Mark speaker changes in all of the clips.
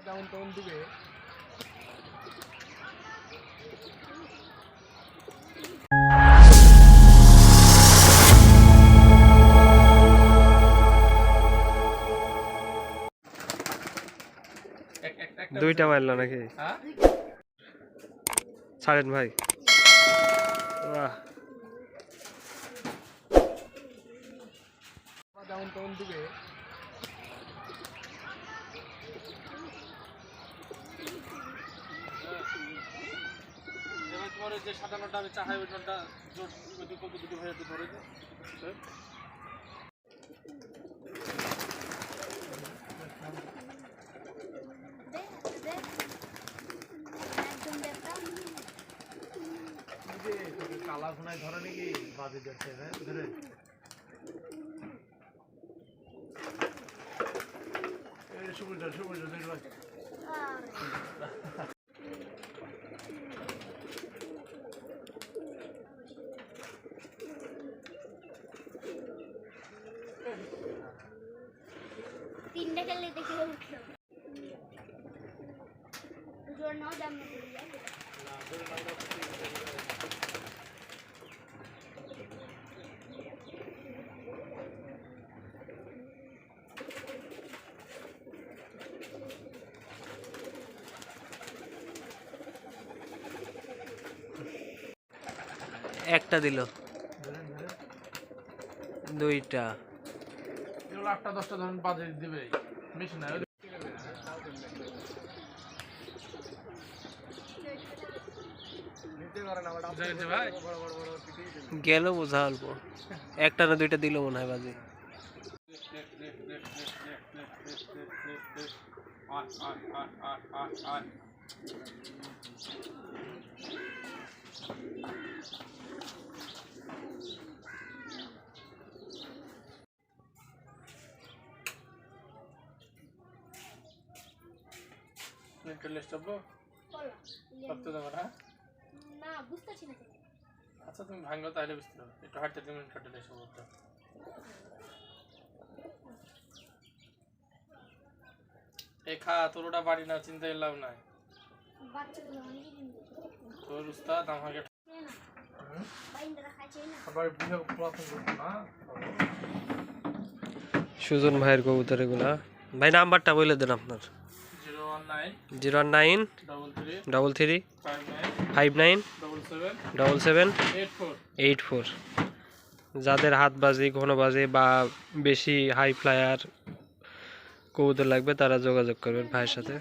Speaker 1: যেমন তেমন দিবে।
Speaker 2: দুইটা মারলো নাকি? ছাড়েন ভাই। বাহ,
Speaker 1: যেমন তেমন দিবে। তোমার যে সাদা নোটটা আমি চাহাই ওই নোটটা দুটো ভাই একটু ধরে দিই। কালা ঘোনায় ধরে নাকি বাজে যাচ্ছে ধরে সবুজ সবুজ
Speaker 3: তিনটা খেলে দেখে উঠলো জোর নাও দাম না পড়ে যায়
Speaker 2: একটা দিল, দুইটা,
Speaker 1: 8টা 10টা ধরুন বাজে দিবে বেশি না।
Speaker 2: গেল বোঝা অল্প। একটা না দুইটা দিল মনে হয় বাজে।
Speaker 3: না বুঝতেছি না
Speaker 1: আচ্ছা তুমি ভাঙলো তাহলে বুঝতে পারবে। একটু হাঁটতে তুমি কাটে নেই সবটা এ খা তোর ওটা বাড়ি না চিন্তা এলাম নাই
Speaker 3: বাচ্চাগুলো অনেকই দিন
Speaker 1: তোর উস্তাদ আমাকে
Speaker 3: বাইন্দরা খাইছে না
Speaker 1: আবার বিয়ে প্রথম করতো না।
Speaker 2: সুজন ভাইয়ের কবুতর এগুলা। ভাই নাম্বারটা বলে দেন আপনার।
Speaker 1: 019
Speaker 2: 093
Speaker 1: 33
Speaker 2: 59
Speaker 1: 77
Speaker 2: 77
Speaker 1: 84
Speaker 2: 84। যাদের হাতবাজি ঘনবাজি বা বেশি হাই ফ্লায়ার কবুতর লাগবে তারা যোগাযোগ করবেন ভাইয়ের সাথে।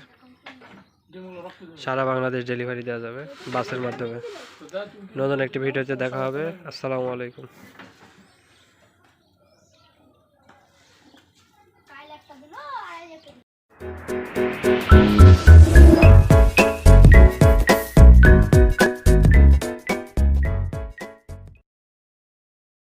Speaker 2: সারা বাংলাদেশ ডেলিভারি দেওয়া যাবে বাসের মাধ্যমে। নতুন একটি ভিডিওতে দেখা হবে। আসসালামু আলাইকুম।